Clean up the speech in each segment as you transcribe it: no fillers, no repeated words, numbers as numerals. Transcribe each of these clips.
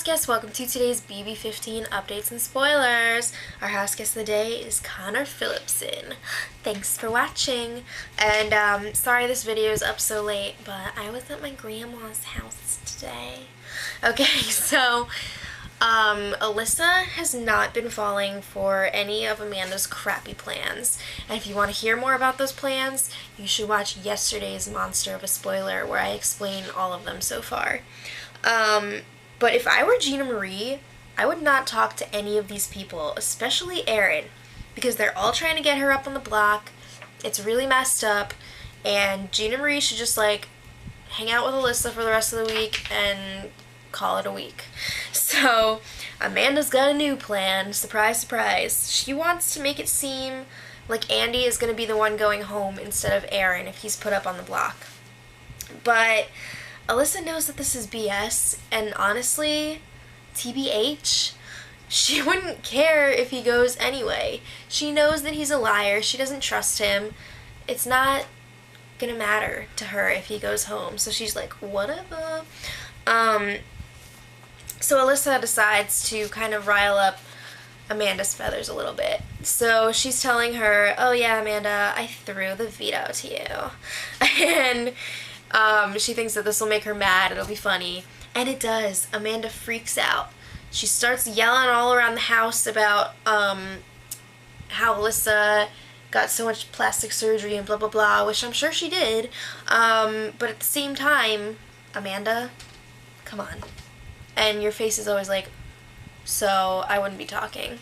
guest. Welcome to today's BB15 updates and spoilers. Our house guest of the day is Connor Phillipson. Thanks for watching. And sorry this video is up so late, but I was at my grandma's house today. Okay, so Alyssa has not been falling for any of Amanda's crappy plans. And if you want to hear more about those plans, you should watch yesterday's Monster of a Spoiler where I explain all of them so far. But if I were Gina Marie, I would not talk to any of these people, especially Erin, because they're all trying to get her up on the block. It's really messed up, and Gina Marie should just, like, hang out with Alyssa for the rest of the week and call it a week. So, Amanda's got a new plan. Surprise, surprise. She wants to make it seem like Andy is going to be the one going home instead of Erin if he's put up on the block. But Alyssa knows that this is BS, and honestly, TBH, she wouldn't care if he goes anyway. She knows that he's a liar. She doesn't trust him. It's not gonna matter to her if he goes home. So she's like, whatever. So Alyssa decides to kind of rile up Amanda's feathers a little bit. So she's telling her, oh yeah, Amanda, I threw the veto to you. And she thinks that this will make her mad, it'll be funny. And it does. Amanda freaks out. She starts yelling all around the house about how Alyssa got so much plastic surgery and blah blah blah, which I'm sure she did. But at the same time, Amanda, come on. And your face is always like, so I wouldn't be talking.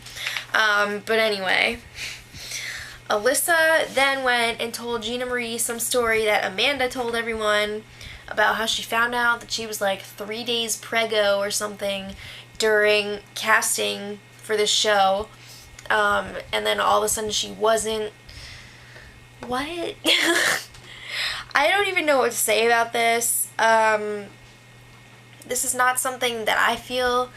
But anyway, Alyssa then went and told Gina Marie some story that Amanda told everyone about how she found out that she was like 3 days preggo or something during casting for this show. And then all of a sudden she wasn't. What? I don't even know what to say about this. This is not something that I feel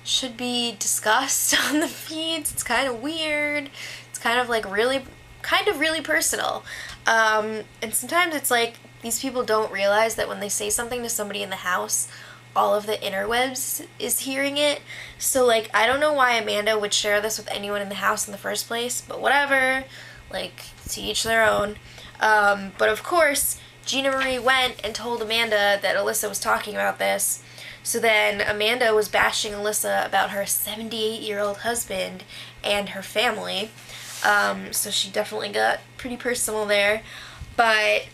should be discussed on the feeds. It's kind of weird. It's kind of like really personal. And sometimes it's like these people don't realize that when they say something to somebody in the house, all of the interwebs is hearing it. So like, I don't know why Amanda would share this with anyone in the house in the first place, but whatever, like, to each their own. But of course, Gina Marie went and told Amanda that Alyssa was talking about this. So then Amanda was bashing Alyssa about her 78-year-old husband and her family. So she definitely got pretty personal there. But,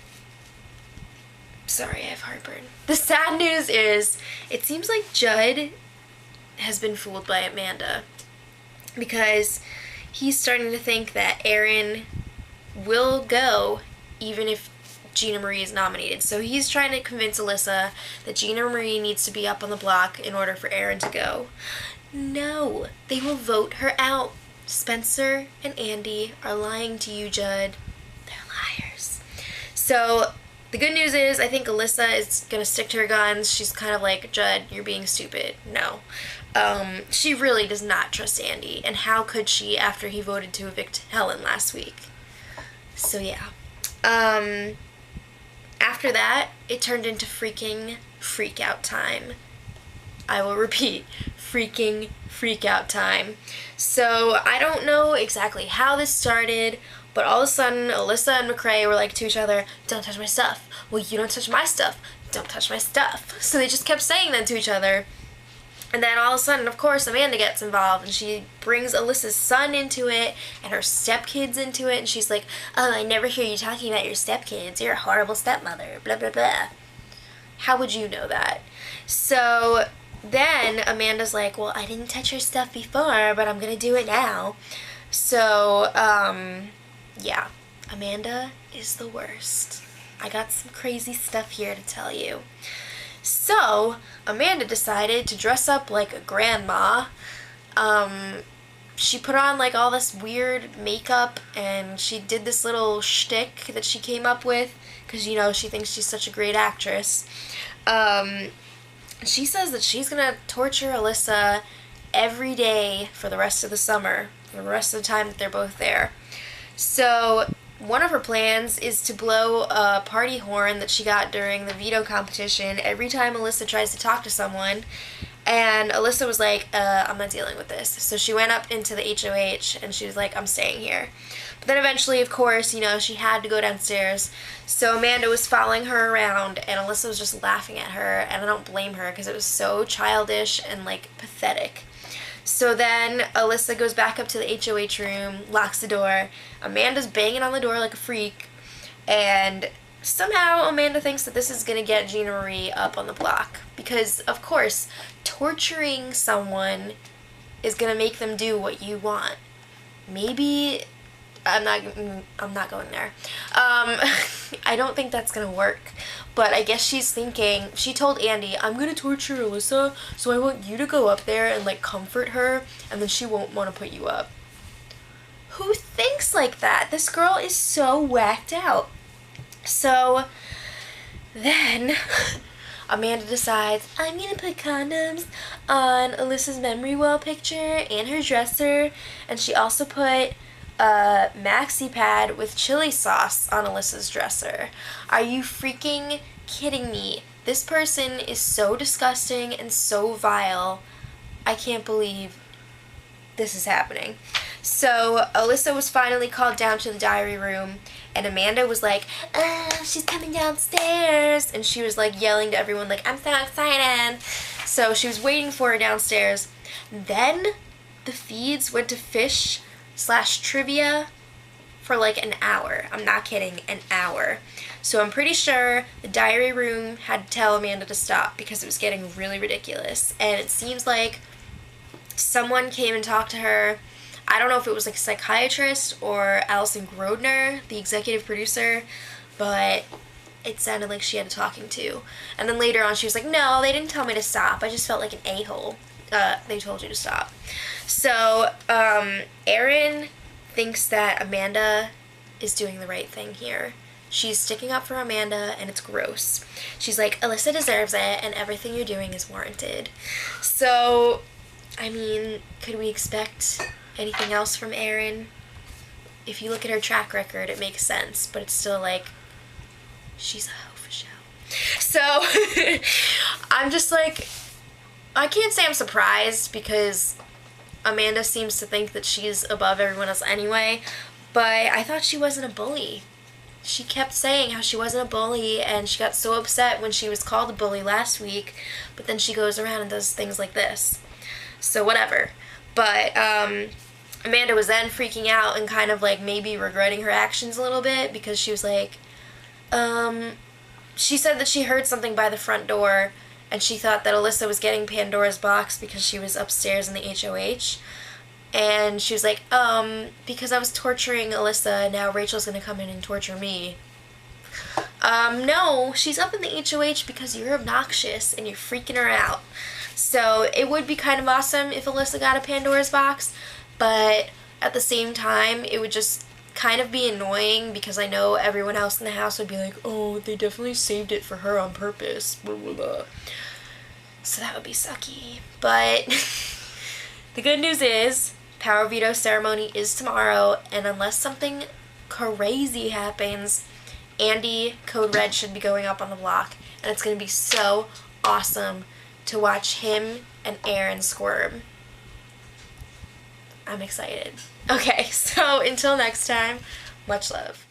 sorry, I have heartburn. The sad news is, it seems like Judd has been fooled by Amanda. Because he's starting to think that Erin will go even if Gina Marie is nominated. So he's trying to convince Alyssa that Gina Marie needs to be up on the block in order for Erin to go. No, they will vote her out. Spencer and Andy are lying to you, Judd. They're liars. So the good news is I think Alyssa is going to stick to her guns. She's kind of like, Judd, you're being stupid. No. She really does not trust Andy. And how could she after he voted to evict Helen last week? So yeah. After that, it turned into freaking freak out time. I will repeat, freaking freak out time. So I don't know exactly how this started, but all of a sudden Alyssa and McCrae were like to each other, don't touch my stuff. Well, you don't touch my stuff. Don't touch my stuff. So they just kept saying that to each other. And then all of a sudden, of course, Amanda gets involved, and she brings Alyssa's son into it, and her stepkids into it, and she's like, oh, I never hear you talking about your stepkids. You're a horrible stepmother, blah, blah, blah. How would you know that? So then Amanda's like, well, I didn't touch your stuff before, but I'm going to do it now. So, yeah, Amanda is the worst. I got some crazy stuff here to tell you. So, Amanda decided to dress up like a grandma. She put on like all this weird makeup, and she did this little shtick that she came up with, because, you know, she thinks she's such a great actress. She says that she's gonna torture Alyssa every day for the rest of the summer, for the rest of the time that they're both there. So one of her plans is to blow a party horn that she got during the veto competition every time Alyssa tries to talk to someone, And Alyssa was like, I'm not dealing with this. So she went up into the HOH and she was like, I'm staying here. But then eventually, of course, you know, she had to go downstairs. So Amanda was following her around and Alyssa was just laughing at her. And I don't blame her because it was so childish and like pathetic. So then Alyssa goes back up to the HOH room, locks the door. Amanda's banging on the door like a freak. And somehow Amanda thinks that this is going to get Gina Marie up on the block. Because, of course, torturing someone is going to make them do what you want. Maybe... I'm not going there. I don't think that's going to work. But I guess she's thinking, she told Andy, I'm going to torture Alyssa, so I want you to go up there and, like, comfort her, and then she won't want to put you up. Who thinks like that? This girl is so whacked out. So then Amanda decides, I'm going to put condoms on Alyssa's memory wall picture and her dresser, and she also put a maxi pad with chili sauce on Alyssa's dresser. Are you freaking kidding me? This person is so disgusting and so vile. I can't believe this is happening. So Alyssa was finally called down to the diary room, and Amanda was like, she's coming downstairs, and she was like yelling to everyone like, I'm so excited. So she was waiting for her downstairs. Then the feeds went to fish/trivia for like an hour. I'm not kidding, an hour. So I'm pretty sure the diary room had to tell Amanda to stop because it was getting really ridiculous. And it seems like someone came and talked to her. I don't know if it was like a psychiatrist or Allison Grodner, the executive producer, but it sounded like she had a talking to. And then later on she was like, no, they didn't tell me to stop. I just felt like an a-hole. They told you to stop. So, Erin thinks that Amanda is doing the right thing here. She's sticking up for Amanda, and it's gross. She's like, Alyssa deserves it, and everything you're doing is warranted. So, I mean, could we expect anything else from Erin? If you look at her track record, it makes sense, but it's still like, she's a hoe for show. So, I'm just like, I can't say I'm surprised because Amanda seems to think that she's above everyone else anyway, but I thought she wasn't a bully. She kept saying how she wasn't a bully, and she got so upset when she was called a bully last week, but then she goes around and does things like this. So whatever. But Amanda was then freaking out and kind of like maybe regretting her actions a little bit because she was like, she said that she heard something by the front door, and she thought that Alyssa was getting Pandora's box because she was upstairs in the HOH. And she was like, because I was torturing Alyssa, now Rachel's gonna come in and torture me. No, she's up in the HOH because you're obnoxious and you're freaking her out. So it would be kind of awesome if Alyssa got a Pandora's box, but at the same time, it would just kind of be annoying because I know everyone else in the house would be like, oh, they definitely saved it for her on purpose, blah, blah, blah. So that would be sucky. But the good news is, Power Veto ceremony is tomorrow, and unless something crazy happens, Andy, Code Red, should be going up on the block, and it's going to be so awesome to watch him and Erin squirm. I'm excited. Okay, so until next time, much love.